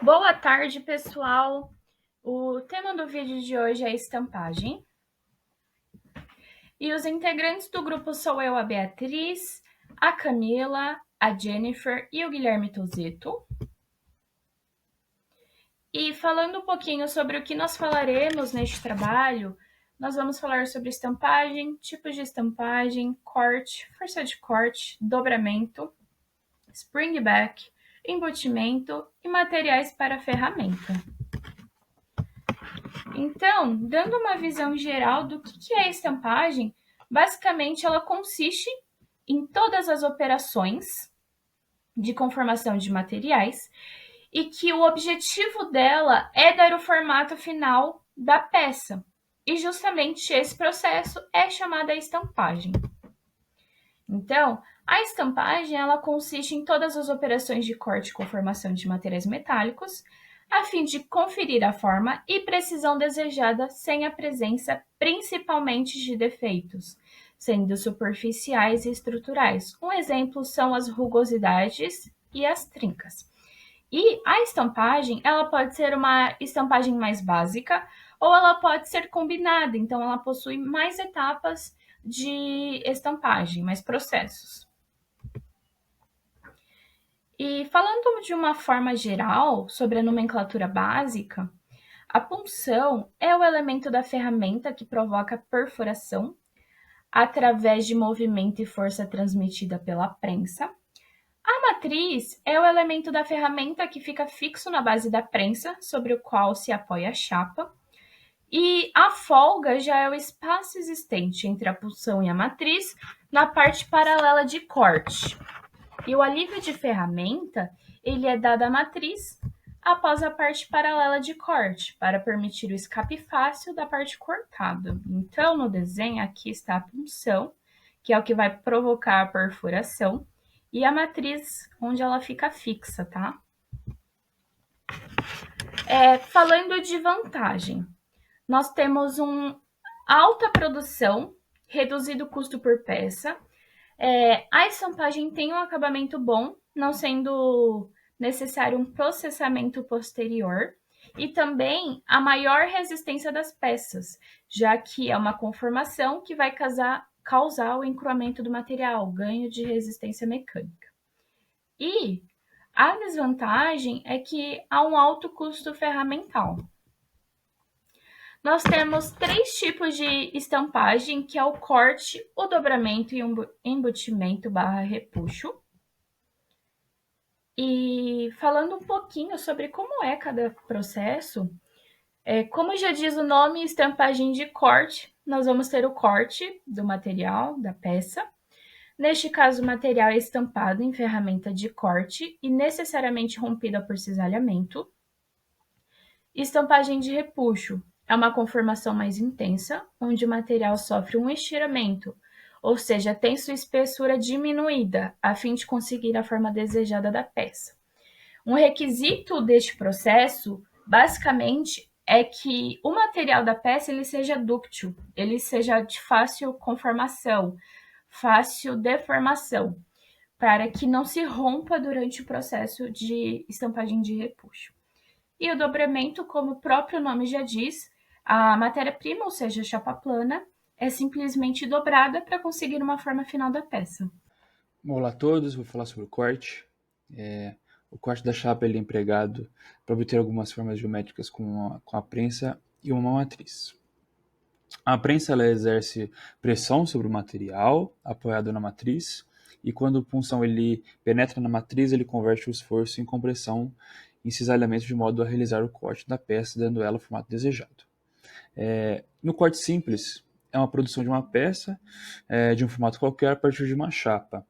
Boa tarde, pessoal. O tema do vídeo de hoje é estampagem. E os integrantes do grupo sou eu, a Beatriz, a Camila, a Jennifer e o Guilherme Tozeto. E falando um pouquinho sobre o que nós falaremos neste trabalho, nós vamos falar sobre estampagem, tipos de estampagem, corte, força de corte, dobramento, springback, embutimento e materiais para ferramenta. Então, dando uma visão geral do que é a estampagem, basicamente ela consiste em todas as operações de conformação de materiais e que o objetivo dela é dar o formato final da peça. E justamente esse processo é chamado a estampagem. Então, a estampagem ela consiste em todas as operações de corte e conformação de materiais metálicos, a fim de conferir a forma e precisão desejada sem a presença principalmente de defeitos, sendo superficiais e estruturais. Um exemplo são as rugosidades e as trincas. E a estampagem, ela pode ser uma estampagem mais básica ou ela pode ser combinada, então ela possui mais etapas de estampagem, mais processos. E falando de uma forma geral sobre a nomenclatura básica, a punção é o elemento da ferramenta que provoca perfuração através de movimento e força transmitida pela prensa. A matriz é o elemento da ferramenta que fica fixo na base da prensa, sobre o qual se apoia a chapa. E a folga já é o espaço existente entre a punção e a matriz na parte paralela de corte. E o alívio de ferramenta, ele é dado à matriz após a parte paralela de corte, para permitir o escape fácil da parte cortada. Então, no desenho, aqui está a punção, que é o que vai provocar a perfuração, e a matriz, onde ela fica fixa, tá? Falando de vantagem, nós temos alta produção, reduzido custo por peça. A estampagem tem um acabamento bom, não sendo necessário um processamento posterior. E também a maior resistência das peças, já que é uma conformação que vai causar o encruamento do material, ganho de resistência mecânica. E a desvantagem é que há um alto custo ferramental. Nós temos 3 tipos de estampagem, que é o corte, o dobramento e o embutimento barra repuxo. E falando um pouquinho sobre como é cada processo, como já diz o nome, estampagem de corte, nós vamos ter o corte do material, da peça. Neste caso, o material é estampado em ferramenta de corte e necessariamente rompida por cisalhamento. Estampagem de repuxo é uma conformação mais intensa, onde o material sofre um estiramento, ou seja, tem sua espessura diminuída, a fim de conseguir a forma desejada da peça. Um requisito deste processo, basicamente, é que o material da peça ele seja dúctil, ele seja de fácil conformação, fácil deformação, para que não se rompa durante o processo de estampagem de repuxo. E o dobramento, como o próprio nome já diz, a matéria-prima, ou seja, a chapa plana, é simplesmente dobrada para conseguir uma forma final da peça. Olá a todos, vou falar sobre o corte. O corte da chapa ele é empregado para obter algumas formas geométricas com a prensa e uma matriz. A prensa ela exerce pressão sobre o material apoiado na matriz, e quando o punção ele penetra na matriz, ele converte o esforço em compressão em cisalhamento de modo a realizar o corte da peça, dando ela o formato desejado. No corte simples, é uma produção de uma peça de um formato qualquer a partir de uma chapa.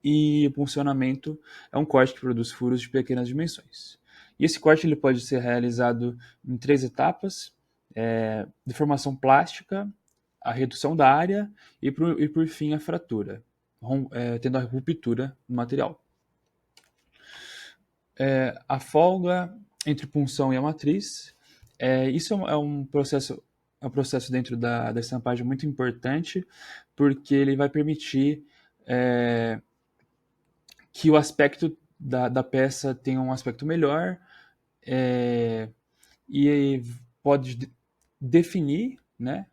E o puncionamento é um corte que produz furos de pequenas dimensões. E esse corte ele pode ser realizado em 3 etapas: deformação plástica, a redução da área e por fim a fratura, tendo a ruptura do material. A folga entre punção e a matriz, isso é um processo dentro da estampagem muito importante, porque ele vai permitir que o aspecto da peça tenha um aspecto melhor e pode definir, né,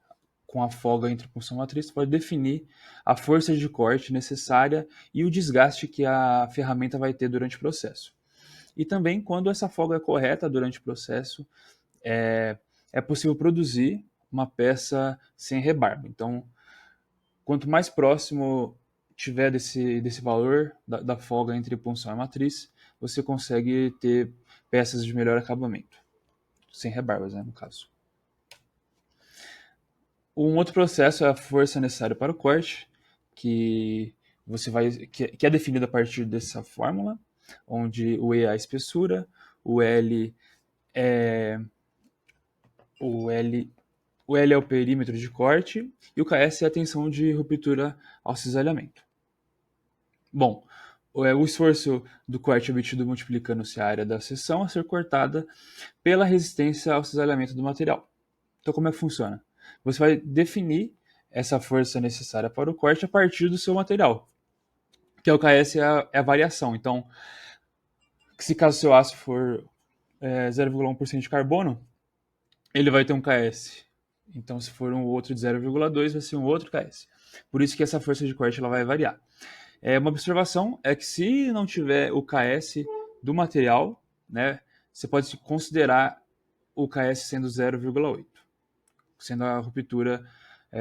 com a folga entre punção e matriz, pode definir a força de corte necessária e o desgaste que a ferramenta vai ter durante o processo. E também, quando essa folga é correta durante o processo, é possível produzir uma peça sem rebarba. Então, quanto mais próximo tiver desse valor da folga entre punção e matriz, você consegue ter peças de melhor acabamento. Sem rebarbas, né, no caso. Um outro processo é a força necessária para o corte, que é definida a partir dessa fórmula, onde o E é a espessura, o L é o perímetro de corte e o KS é a tensão de ruptura ao cisalhamento. Bom, o esforço do corte obtido multiplicando-se a área da seção a ser cortada pela resistência ao cisalhamento do material. Então, como é que funciona? Você vai definir essa força necessária para o corte a partir do seu material, que é o KS, é a variação. Então, se caso o seu aço for 0,1% de carbono, ele vai ter um KS. Então, se for um outro de 0,2, vai ser um outro KS. Por isso que essa força de corte ela vai variar. Uma observação é que se não tiver o KS do material, né, você pode considerar o KS sendo 0,8, sendo a ruptura,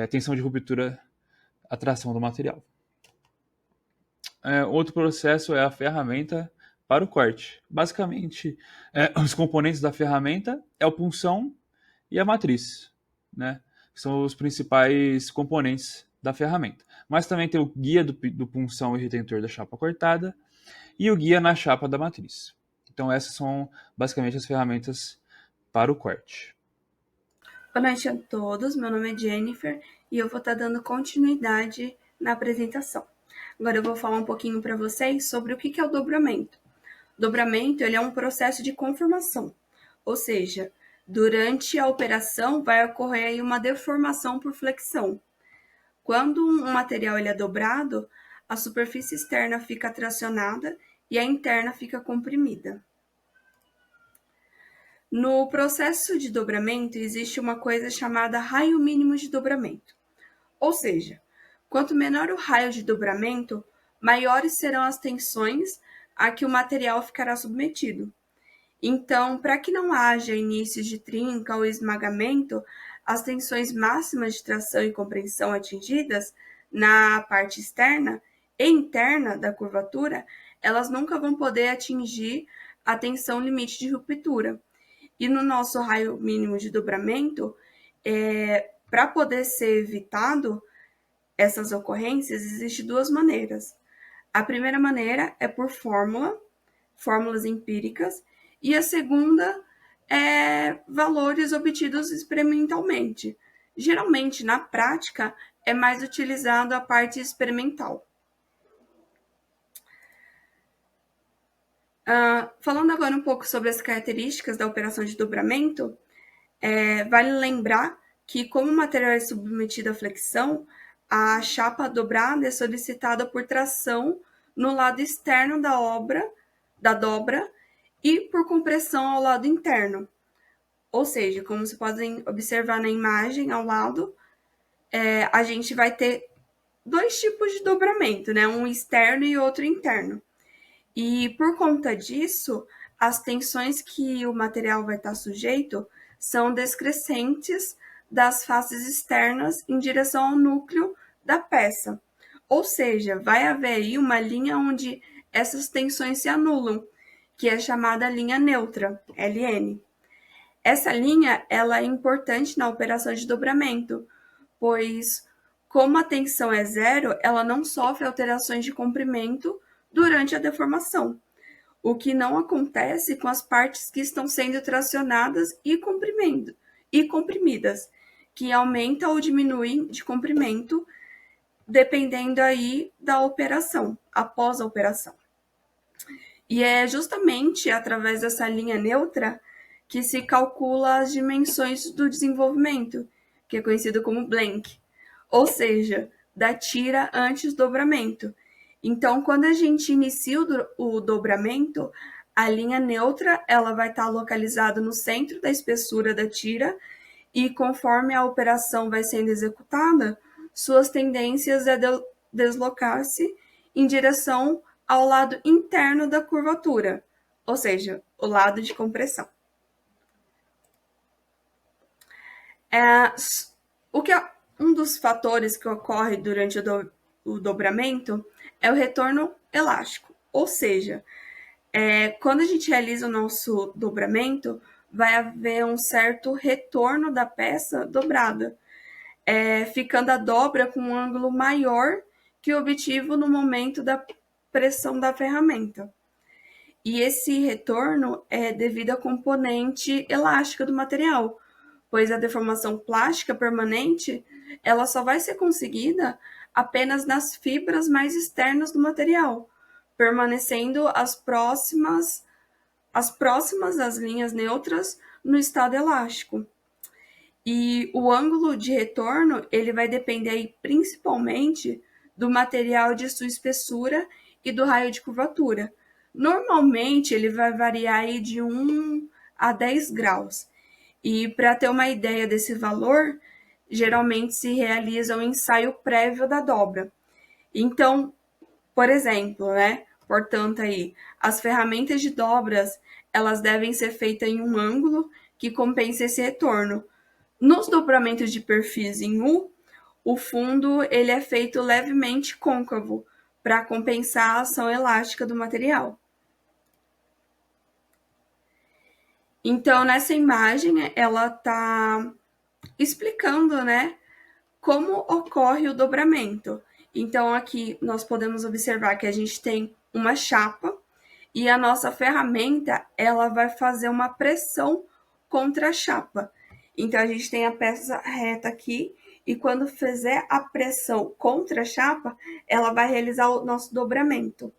tensão de ruptura, atração do material. Outro processo é a ferramenta para o corte. Basicamente, os componentes da ferramenta é o punção e a matriz, né? São os principais componentes da ferramenta. Mas também tem o guia do punção e retentor da chapa cortada e o guia na chapa da matriz. Então essas são basicamente as ferramentas para o corte. Boa noite a todos, meu nome é Jennifer e eu vou estar dando continuidade na apresentação. Agora eu vou falar um pouquinho para vocês sobre o que é o dobramento. O dobramento ele é um processo de conformação, ou seja, durante a operação vai ocorrer aí uma deformação por flexão. Quando um material ele é dobrado, a superfície externa fica tracionada e a interna fica comprimida. No processo de dobramento, existe uma coisa chamada raio mínimo de dobramento. Ou seja, quanto menor o raio de dobramento, maiores serão as tensões a que o material ficará submetido. Então, para que não haja inícios de trinca ou esmagamento, as tensões máximas de tração e compreensão atingidas na parte externa e interna da curvatura, elas nunca vão poder atingir a tensão limite de ruptura. E no nosso raio mínimo de dobramento, para poder ser evitado essas ocorrências, existem duas maneiras. A primeira maneira é por fórmulas empíricas, e a segunda é valores obtidos experimentalmente. Geralmente, na prática, é mais utilizado a parte experimental. Falando agora um pouco sobre as características da operação de dobramento, vale lembrar que, como o material é submetido à flexão, a chapa dobrada é solicitada por tração no lado externo da dobra e por compressão ao lado interno. Ou seja, como vocês podem observar na imagem ao lado, a gente vai ter dois tipos de dobramento, né? Um externo e outro interno. E por conta disso, as tensões que o material vai estar sujeito são descrescentes das faces externas em direção ao núcleo da peça. Ou seja, vai haver aí uma linha onde essas tensões se anulam, que é chamada linha neutra, LN. Essa linha ela é importante na operação de dobramento, pois como a tensão é zero, ela não sofre alterações de comprimento durante a deformação, o que não acontece com as partes que estão sendo tracionadas e comprimidas, que aumenta ou diminui de comprimento, dependendo aí da operação, após a operação. E é justamente através dessa linha neutra que se calcula as dimensões do desenvolvimento, que é conhecido como blank, ou seja, da tira antes do dobramento. Então, quando a gente inicia o dobramento, A linha neutra ela vai estar localizada no centro da espessura da tira e conforme a operação vai sendo executada, suas tendências é deslocar-se em direção ao lado interno da curvatura, ou seja, o lado de compressão. Um dos fatores que ocorre durante o dobramento é o retorno elástico, ou seja, quando a gente realiza o nosso dobramento, vai haver um certo retorno da peça dobrada, ficando a dobra com um ângulo maior que o obtido no momento da pressão da ferramenta. E esse retorno é devido à componente elástica do material, pois a deformação plástica permanente ela só vai ser conseguida apenas nas fibras mais externas do material, permanecendo as próximas das linhas neutras no estado elástico. E o ângulo de retorno ele vai depender aí, principalmente do material de sua espessura e do raio de curvatura. Normalmente ele vai variar aí de 1 a 10 graus. E para ter uma ideia desse valor, geralmente se realiza um ensaio prévio da dobra. Então, por exemplo, portanto, aí, as ferramentas de dobras, elas devem ser feitas em um ângulo que compense esse retorno. Nos dobramentos de perfis em U, o fundo ele é feito levemente côncavo para compensar a ação elástica do material. Então, nessa imagem, ela está explicando, como ocorre o dobramento. Então, aqui nós podemos observar que a gente tem uma chapa e a nossa ferramenta, ela vai fazer uma pressão contra a chapa. Então, a gente tem a peça reta aqui e quando fizer a pressão contra a chapa, ela vai realizar o nosso dobramento.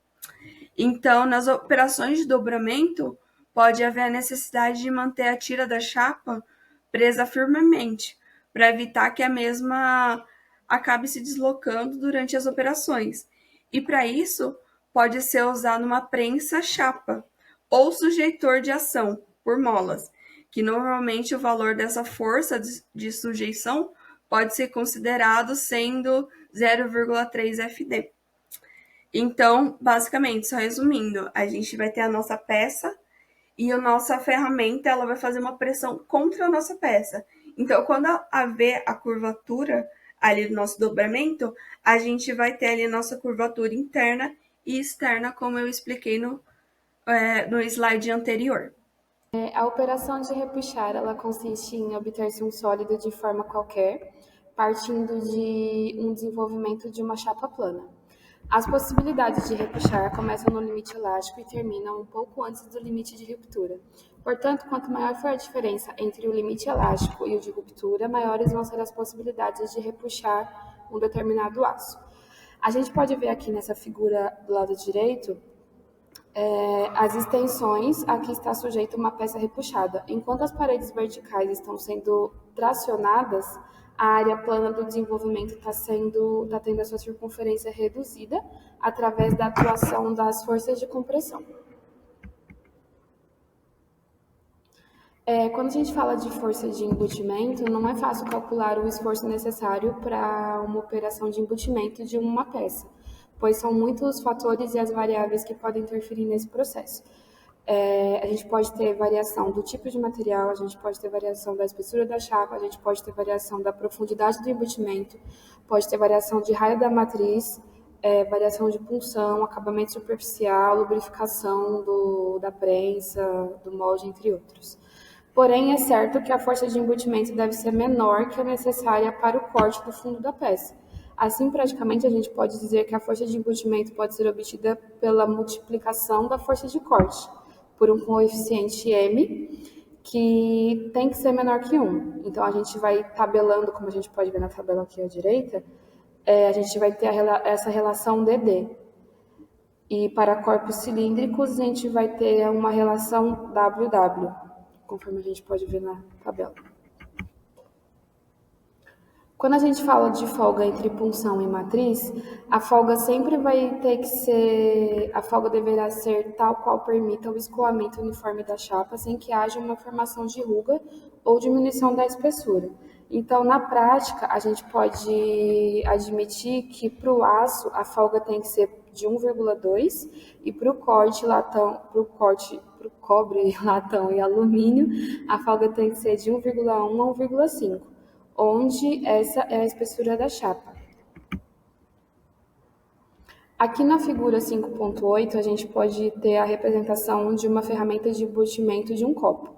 Então, nas operações de dobramento, pode haver a necessidade de manter a tira da chapa presa firmemente, para evitar que a mesma acabe se deslocando durante as operações. E para isso, pode ser usado uma prensa-chapa ou sujeitor de ação por molas, que normalmente o valor dessa força de sujeição pode ser considerado sendo 0,3 FD. Então, basicamente, só resumindo, a gente vai ter a nossa peça e a nossa ferramenta ela vai fazer uma pressão contra a nossa peça. Então, quando haver a curvatura ali do nosso dobramento, a gente vai ter ali a nossa curvatura interna e externa, como eu expliquei no slide anterior. A operação de repuxar, ela consiste em obter-se um sólido de forma qualquer, partindo de um desenvolvimento de uma chapa plana. As possibilidades de repuxar começam no limite elástico e terminam um pouco antes do limite de ruptura. Portanto, quanto maior for a diferença entre o limite elástico e o de ruptura, maiores vão ser as possibilidades de repuxar um determinado aço. A gente pode ver aqui nessa figura do lado direito as extensões a que está sujeita uma peça repuxada. Enquanto as paredes verticais estão sendo tracionadas, a área plana do desenvolvimento está tendo a sua circunferência reduzida através da atuação das forças de compressão. Quando a gente fala de força de embutimento, não é fácil calcular o esforço necessário para uma operação de embutimento de uma peça, pois são muitos os fatores e as variáveis que podem interferir nesse processo. A gente pode ter variação do tipo de material, a gente pode ter variação da espessura da chapa, a gente pode ter variação da profundidade do embutimento, pode ter variação de raio da matriz, variação de punção, acabamento superficial, lubrificação da prensa, do molde, entre outros. Porém, é certo que a força de embutimento deve ser menor que a necessária para o corte do fundo da peça. Assim, praticamente, a gente pode dizer que a força de embutimento pode ser obtida pela multiplicação da força de corte, por um coeficiente M, que tem que ser menor que 1. Então, a gente vai tabelando, como a gente pode ver na tabela aqui à direita, a gente vai ter essa relação DD. E para corpos cilíndricos, a gente vai ter uma relação WW, conforme a gente pode ver na tabela. Quando a gente fala de folga entre punção e matriz, a folga sempre vai ter que ser, a folga deverá ser tal qual permita o escoamento uniforme da chapa sem que haja uma formação de ruga ou diminuição da espessura. Então, na prática, a gente pode admitir que para o aço a folga tem que ser de 1,2 e para o cobre, latão e alumínio, a folga tem que ser de 1,1 a 1,5, onde essa é a espessura da chapa. Aqui na figura 5.8, a gente pode ter a representação de uma ferramenta de embutimento de um copo.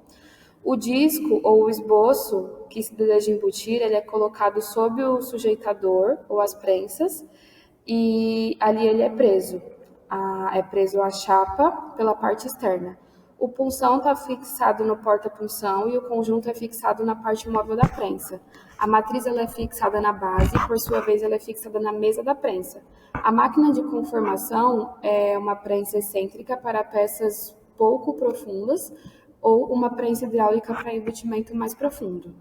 O disco ou o esboço que se deseja embutir, ele é colocado sob o sujeitador ou as prensas e ali ele é preso. É preso à chapa pela parte externa. O punção está fixado no porta-punção e o conjunto é fixado na parte móvel da prensa. A matriz ela é fixada na base e, por sua vez, ela é fixada na mesa da prensa. A máquina de conformação é uma prensa excêntrica para peças pouco profundas ou uma prensa hidráulica para embutimento mais profundo.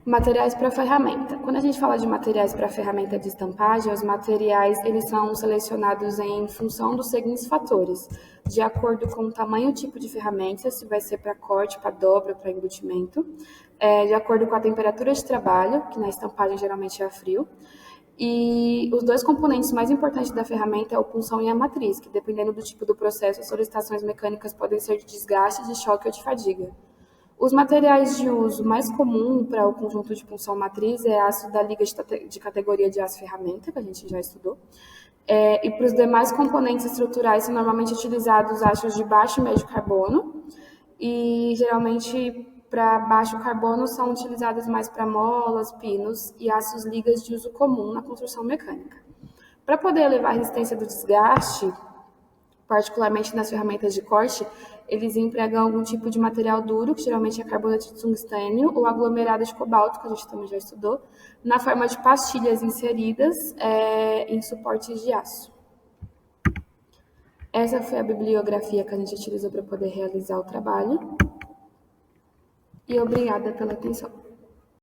Materiais para ferramenta. Quando a gente fala de materiais para ferramenta de estampagem, os materiais eles são selecionados em função dos seguintes fatores: de acordo com o tamanho e tipo de ferramenta, se vai ser para corte, para dobra, para embutimento, de acordo com a temperatura de trabalho, que na estampagem geralmente é a frio, e os dois componentes mais importantes da ferramenta é a punção e a matriz, que dependendo do tipo do processo, as solicitações mecânicas podem ser de desgaste, de choque ou de fadiga. Os materiais de uso mais comum para o conjunto de punção matriz é aço da liga de categoria de aço ferramenta, que a gente já estudou. E para os demais componentes estruturais são normalmente utilizados aços de baixo e médio carbono, e geralmente para baixo carbono são utilizados mais para molas, pinos e aços ligas de uso comum na construção mecânica. Para poder elevar a resistência do desgaste, particularmente nas ferramentas de corte, eles empregam algum tipo de material duro, que geralmente é carbonato de tungstênio ou aglomerado de cobalto, que a gente também já estudou, na forma de pastilhas inseridas em suportes de aço. Essa foi a bibliografia que a gente utilizou para poder realizar o trabalho. E obrigada pela atenção.